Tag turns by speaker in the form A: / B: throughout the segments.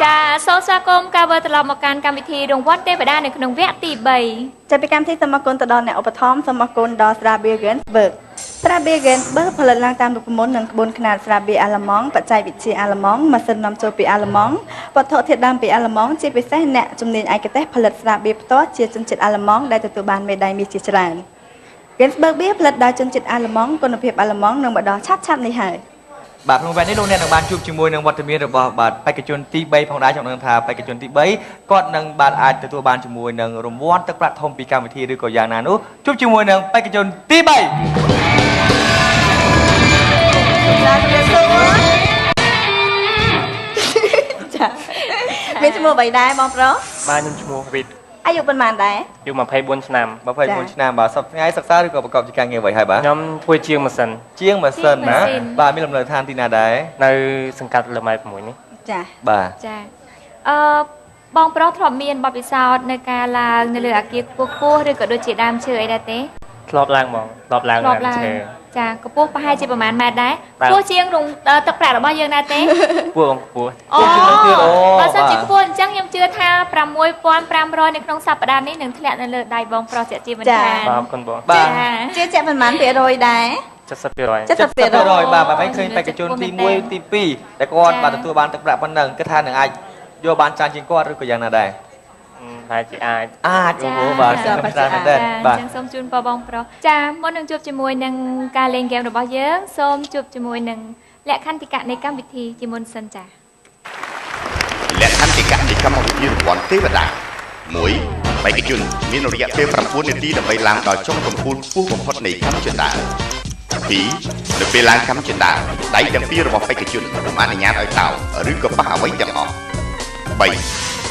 A: ចាសូមស្វាគមន៍ការវិលត្រឡប់មកកាន់កម្មវិធីរង្វាន់ទេវតានៅក្នុងវគ្គទី3
B: ចាប់ពីកម្មវិធីសូមអរគុណទៅដល់អ្នកឧបត្ថម្ភសូមអរគុណដល់ស្រាបៀរ Gensberg ស្រាបៀរ Gensberg ផលិតឡើងតាមរូបមន្តនិងក្បួនខ្នាតស្រាបៀរអាល្លឺម៉ង់បច្ចេកវិទ្យាអាល្លឺម៉ង់ម៉ាស៊ីននាំចូលពីអាល្លឺម៉ង់វត្ថុធាតុដើមពីអាល្លឺម៉ង់ជាពិសេសអ្នកជំនាញឯកទេសផលិតស្រាបៀរផ្ទាល់ជាជនជាតិអាល្លឺម៉ង់ដែលទទួលបានមេដាយមាសជាច្រើន Gensberg បៀរផលិតដោយជនជាតិអាល្លឺម៉ង់គុណភាពអាល្លឺម៉ង់នឹងម្ដងឆាប់ៗនេះហើយ
C: បាទក្នុងវគ្គនេះលោកអ្នកនឹងបានជួបជាមួយនឹងវត្តមានរបស់បាទបេក្ខជនទី3ផងដែរខ្ញុំនឹងថាបេក្ខជនទី3គាត់នឹងបានអាចទទួលបានជាមួយនឹងរង្វាន់ទឹកប្រាក់ធំពីកម្មវិធីឬក៏យ៉ាងណានោះជួបជាមួយនឹងបេក្ខជនទី3
B: ចាមានឈ្មោះអ្វីដែរបងប្រុស
D: បាទខ្ញុំឈ្មោះវិត
B: អាយុប៉ុន្មានដែរ
D: អាយុ24ឆ្នាំ
C: 24ឆ្នាំបាទសប្តាហ៍ថ្ងៃសិក្សាឬក៏ប្រកបជាការងារអ្វីហើយបាទ
D: ខ្ញុំធ្វើជាងម៉ាស៊ីន
C: ណាបាទមានលំនៅឋានទីណាដែរ
D: នៅសង្កាត់លម៉ែ6នេះ
B: ចា
C: បាទ
A: ចាបងប្រុសធ្លាប់មានបទពិសោធន៍នៅការឡើងនៅលើអាគារខ្ពស់ៗឬក៏ដូចជាដើមឈើអីដែរទេ
D: ធ្លាប់ឡើងហ្មងធ្លាប់ឡើងដើមឈើ
A: ចាកម្ពស់ប្រហែលជាប្រហែលម៉ែត្រដែរខ្ពស់ជាងរងទឹកប្រាក់របស់យើងដែរទេ
D: ខ្ពស់ខ្ពស់
A: អូបើសិនជាខ្ពស់អញ្ចឹងខ្ញុំជឿថា 6500 នៅក្នុងសប្តាហ៍នេះនឹងធ្លាក់នៅលើដៃបងប្រុសជាមែនទេ
D: បាទអរគុណបង
C: បាទ
B: ជឿជាក់ប៉ុន្មានភាគរយដែរ
C: 70%បាទបាទឃើញបេក្ខជនទី1ទី2ដែលគាត់បានទទួលបានទឹកប្រាក់ប៉ុណ្ណឹងគឺថានឹងអាចយកបានច្រើនជាងគាត់ឬក៏យ៉ាងណាដែរ
D: តែជាអាច
C: អូបាទខ្ញុំច្រើនមែនទេ
A: បាទអញ្ចឹងសូមជូនពរបងប្រុសចាមុននឹងជួបជាមួយនឹងការលេងហ្គេមរបស់យើងសូមជួបជាមួយនឹងលក្ខន្តិកៈនៃកម្មវិធីជាមុនសិនចា
E: លក្ខន្តិកៈនៃកម្មវិធីរង្វាន់ទេវតា1បេក្ខជនមានរយៈពេល9នាទីដើម្បីឡើងដល់ចុងកំពូលខ្ពស់បំផុតនៃកម្មជណ្ដើរ2នៅពេលឡើងកម្មជណ្ដើរដៃទាំងពីររបស់បេក្ខជនពុំអនុញ្ញាតឲ្យតោឬក៏ប៉ះអ្វីទាំងអស់3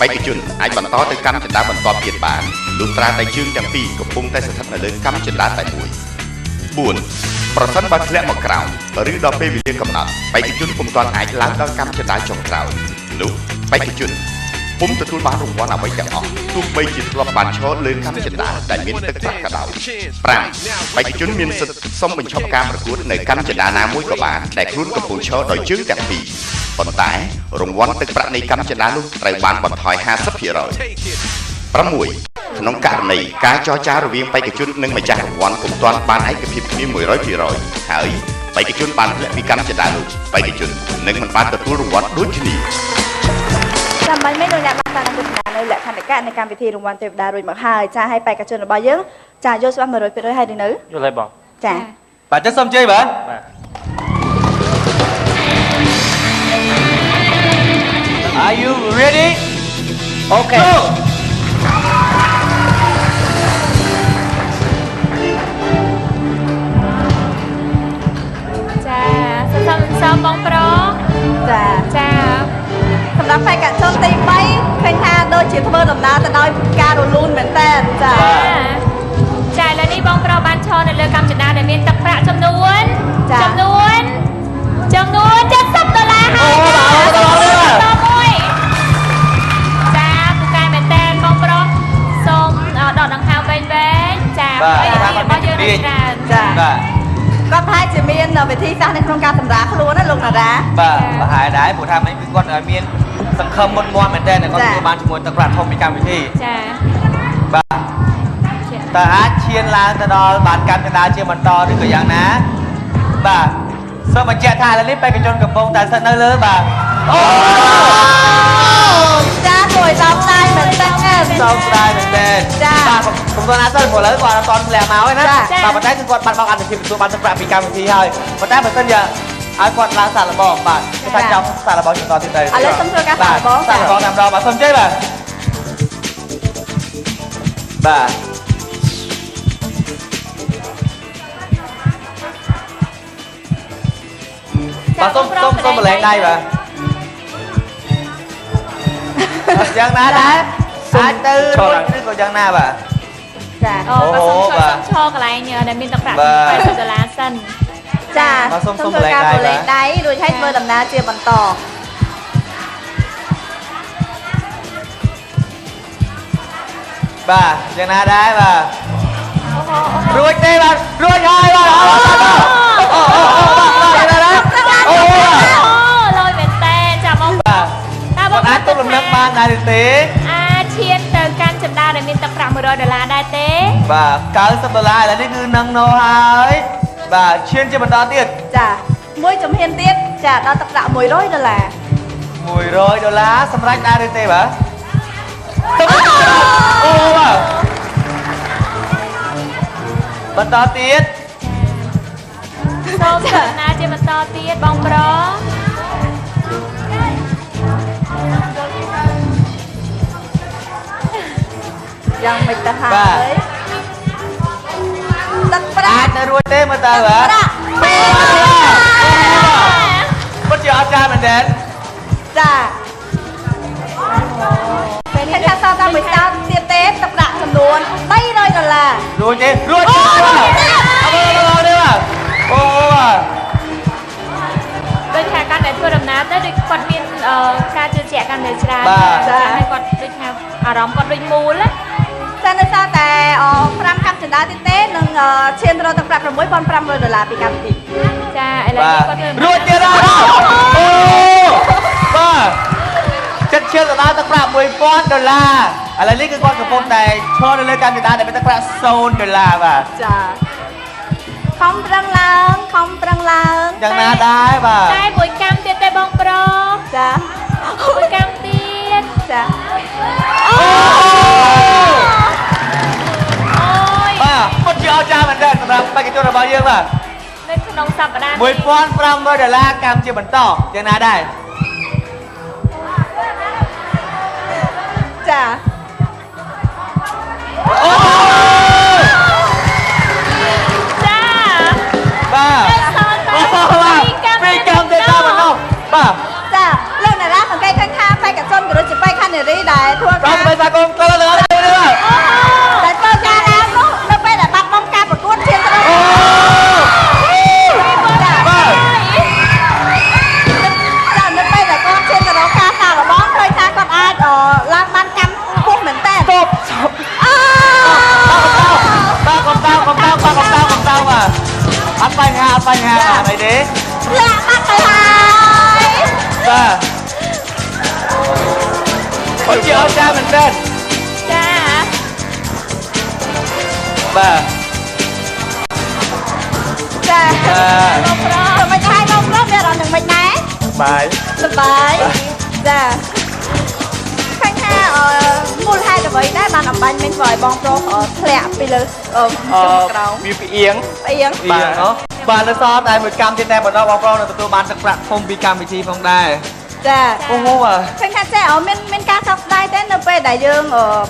E: បេក្ខជនអាចបន្តទៅកម្មជណ្ដើរបន្តទៀតបានលុះត្រាតែជើងទាំងពីរកំពុងតែស្ថិតនៅលើកម្មជណ្ដើរតែមួយ4ប្រសិនបើធ្លាក់មកក្រោមឬដល់ពេលវេលាកំណត់បេក្ខជនពុំទាន់អាចឡើងដល់កម្មជណ្ដើរចុងក្រោយនោះបេក្ខជនពុំទទួលបានរង្វាន់អ្វីទាំងអស់ទោះបីជាធ្លាប់បានឈរលើកម្មជណ្ដើរដែលមានទឹកប្រាក់ក៏ដោយ5បេក្ខជនមានសិទ្ធិសុំបញ្ឈប់ការប្រកួតនៅកម្មជណ្ដើរណាមួយក៏បានដែលខ្លួនកំពុងឈរដោយជើងទាំងពីរប៉ុន្តែរង្វាន់ទឹកប្រាក់នៃកម្មជណ្ដើរនោះត្រូវបានបន្ថយ 50% 6ក្នុងករណីការចរចារវាងបេក្ខជននិងម្ចាស់រង្វាន់ពុំទាន់បានឯកភាពគ្នា 100% ហើយបេក្ខជនបានធ្លាក់ពីកម្មជណ្ដើរនោះបេក្ខជននឹងមិនបានទទួលរង្វាន់ដូចគ្នា
B: ចាំបាញ់មិនលោកអ្នកបានតាមទស្សនានៅលក្ខន្តិកៈនៃកម្មវិធីរង្វាន់ទេវតារួចមកហើយចាឲ្យបេក្ខជនរបស់យើងចាយល់ច្បាស់ 100% ហើយនៅ
D: យល់ហើយបង
B: ចា
C: បាទចុះសូមជ័យបាទAre you ready?
D: Okay.
C: Go.
A: ចាសូមបងប្រុសចា
B: សម្រាប់បេក្ខជនទី3ឃើញថាដូចជាធ្វើដំណើរទៅដោយការរលូនមែនតើ
A: ចាឥឡូវនេះបងប្រុសបានឈរនៅលើកម្មជណ្ដើរដែលមានទឹកប្រាក់ចំនួន$70ហើយចាពូកែមែនតើបងប្រុសសូមដកដង្ហើមវែងចារបស់យើងនឹងច្រើន
B: ចាគាត់ថាជាមានវិធីសាស្ត្រនៅក្នុងការសម្រាលខ្លួនណាលោកតារា
C: បាទប្រហែលដែរព្រោះថាមិនគឺគាត់មានសង្ឃឹមមុនមាត់មែនតើគាត់ទទួលបានជាមួយទឹកប្រាក់ធំពីកម្មវិធី
A: ចា
C: បាទតើអាចឈានឡើងទៅដល់បានកម្មជណ្ដើរជាបន្តឬក៏យ៉ាងណាបាទសូមបញ្ជាក់ថាឥឡូវនេះបេក្ខជនកំពុងតែស្ថិតនៅលើបាទអូ
B: ចាគួរឲ្យសោកស្ដាយមែនតើ
C: សោកស្ដាយមែនតើបាទខ្ញុំគាត់ណាសិនព្រោះឥឡូវគាត់អត់ទាន់ធ្លាក់មកទេណាបាទប៉ុន្តែគឺគាត់បានបោកអត្ថិភាពទទួលបានទឹកប្រាក់ពីកម្មវិធីហើយប៉ុន្តែបើសិនជាឲ្យគាត់ឡើងសាកល្បងបាទគេថាចង់សាកល្បងបន្តទៀតទៅឥ
B: ឡូវសូមធ្វើការសាកល្បង
C: តែម្ដងបាទសូមជ័យបាទបាទសូមបលែងដៃបាទយ៉ាងណាដែរអាចទៅរួចឬក៏យ៉ាងណាបាទ
B: ចា
A: បាទសូមឈរកន្លែងដែលមានទឹកប្រាក់$80សិន
B: ចាសូមធ្វើការបលែងដៃរួចឲ្យធ្វើដំណើរជាបន្ត
C: បាទយ៉ាងណាដែរបាទរួចទេបាទរួចហើយបាទ
A: អូលយមែនតើចាំបង
C: បាទ អាចទប់ល បានដែរឬទេ
A: អាចឈានទៅកាន់ចំដាដែលមានទឹកប្រាក់$100ដែរទេ
C: បាទ$90ឥឡូវនេះគឺនឹងណូហើយបាទឈានជាបន្តទៀត
B: ចាមួយជំហានទៀតចាដល់ទឹកប្រាក់$100
C: $100សម្រាប់ដែរឬទេបាទអូបាទបន្តទៀត
A: សូមទស្សនាជាបន្តទៀតបងប្រុស
B: យ៉ាងមិនទៅហើយទឹកប្រា
C: អាច
B: ក់
C: នៅរួចទេមើលតើបាទ
B: ប្រាក់
C: ពិតជាអស្ចារ្យមែនទេ
B: ចាពេលនេះថាសល់តែមួយតោនទៀតទេទឹកប្រាក់ចំនួន$300
C: រួចទេរួចទេបាទអើទេបាទអូបាទ
A: ដូចថាកាន់តែធ្វើដំណើរទៅដូចគាត់មានការជឿជាក់កាន់តែច្រើនហើយគាត់ដូចថាអារម្មណ៍គាត់ដូចមូលណា
B: ចានៅសល់តែ5កម្មចន្ទាទៀតទេនឹងឈានរកទឹកប្រាក់$6,500ពីកម្មវិធី
A: ចាឥឡូវនេះគាត់ធ្វើ
C: រួចទៀតហើយអូបាទចិត្តឈានទៅដល់ទឹកប្រាក់$1,000ឥឡូវនេះគឺគាត់កំពុងតែឈរនៅលើកម្មវិធីដែលមានទឹកប្រាក់$0បាទ
B: ចាខំប្រឹងឡើងខំប្រឹងឡើង
C: យ៉ាងណាដែរបាទ
A: តែមួយកម្មទៀតទេបងប្រុស
B: ចា
A: មួយកម្មទៀត
B: ចា
A: អូយ
C: បាទពិតជាអស្ចារ្យមែនទែនសម្រាប់បេក្ខជនរបស់យើងបាទ
A: នៅក្នុងសប្តាហ៍
C: $1,500កម្មជាបន្តយ៉ាងណាដែរ
B: ចា
C: អូ
A: ចា
C: បាទ
A: សល់តែ
C: ពីកម្មទៅដល់បន្តបាទ
B: ចាលោកអ្នករាសង្កេតឃើញថាបេក្ខជនក៏ដូចជាបេក្ខនារីដែលធ្វើ
C: ប្រ
B: ការ
C: ងស្បែកសាគមទៅលើបាទ
B: ដែលធ្វើការដើមនោះនៅពេលដែលបាត់បង់ការប្រកួតឈានទៅដល់
C: អូ
B: ចា
C: បាទ
B: ចានៅពេលដែលគាត់ឈានទៅរកការសាកល្បងឃើញថាគាត់អាចឡើងបានកម្មខ្ពស់មែនតើ
C: តប
B: អូ
C: បាទកុំតោបាទអត់បញ្ហាអីទេ
B: លាក់បាត់ទៅហើយ
C: បាទពិតជាអស្ចារ្យមែនទែន
A: ចា
C: បាទ
B: ចាបងប្រុសមិនហើយបងប្រុសមានអារម្មណ៍នឹងមិនដែរ
D: បាយ
B: សប្បាយចាឃើញថាមូលហេតុអ្វីដែរបានអំបញ្ញមិញធ្វើឲ្យបងប្រុសធ្លាក់ពីលើចុះក្រោម
D: វាផ្អៀង
B: អៀង
C: បាទណោះបាទនៅសល់តែមួយកម្មទៀតតែបន្តបងប្រុសនឹងទទួលបានទឹកប្រាក់ធំពីកម្មវិធីផងដែរ
B: ចា
C: អូបាទ
B: ឃើញថាចេះមានការសោកស្ដាយទេនៅពេលដែលយើង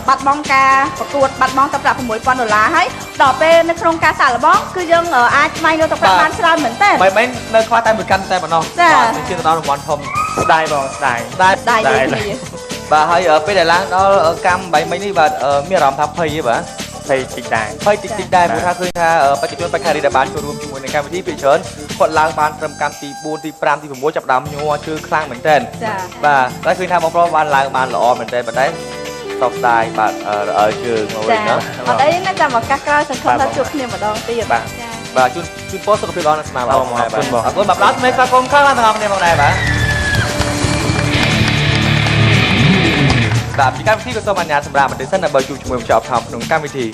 B: បាត់បង់ការប្រកួតបាត់បង់ទឹកប្រាក់$6,000ហើយដល់ពេលនៅក្នុងការសាកល្បងគឺយើងអាចស្វែងរកទឹកប្រាក់បានច្រើនមែនទេ
C: មិនមែននៅខ្វះតែមួយកម្មតែប៉ុណ្ណោះជឿទៅដល់រង្វាន់ធំ
D: ស្ដាយបងស្ដាយ
C: តែ
B: ដៃយើងគ្នា
C: បាទហើយពេលដែលឡើងដល់កម្ម8មិញនេះបាទមានអារម្មណ៍ថាភ័យទេបាទ
D: ភ័យតិចដែរ
C: ភ័យតិចដែរព្រោះថាឃើញថាបេក្ខជនបេក្ខនារីដែលបានចូលរួមជាមួយនឹងកម្មវិធីពីច្រើនគាត់ឡើងបានត្រឹមកម្មទី4ទី5ទី6ចាប់ដើមញ័រជើងខ្លាំងមែនទែន
B: ចា
C: បាទតែឃើញថាបងប្រុសបានឡើងបានល្អមែនទែនប៉ុន្តែសោកស្ដាយបាទជើងមកវិញ
B: ចា
C: ណា
B: អត់អីណាចាំឱកាសក្រោយសង្ឃឹមថាជួបគ្នាម្ដងទៀត
D: បាទ
C: បាទជូនពរសុខភាពល្អនិងស្មារតី
D: អរគុណបង
C: អរគុណបាទដល់ស្មេស្វាគមន៍ខាងទាំងអស់គ្នាផងដែរបាទបាទពីកម្មវិធីក៏សូមអនុញ្ញាតសម្រាប់បន្តិចសិនដើម្បីជួបជាមួយម្ចាស់អបថំក្នុងកម្មវិធី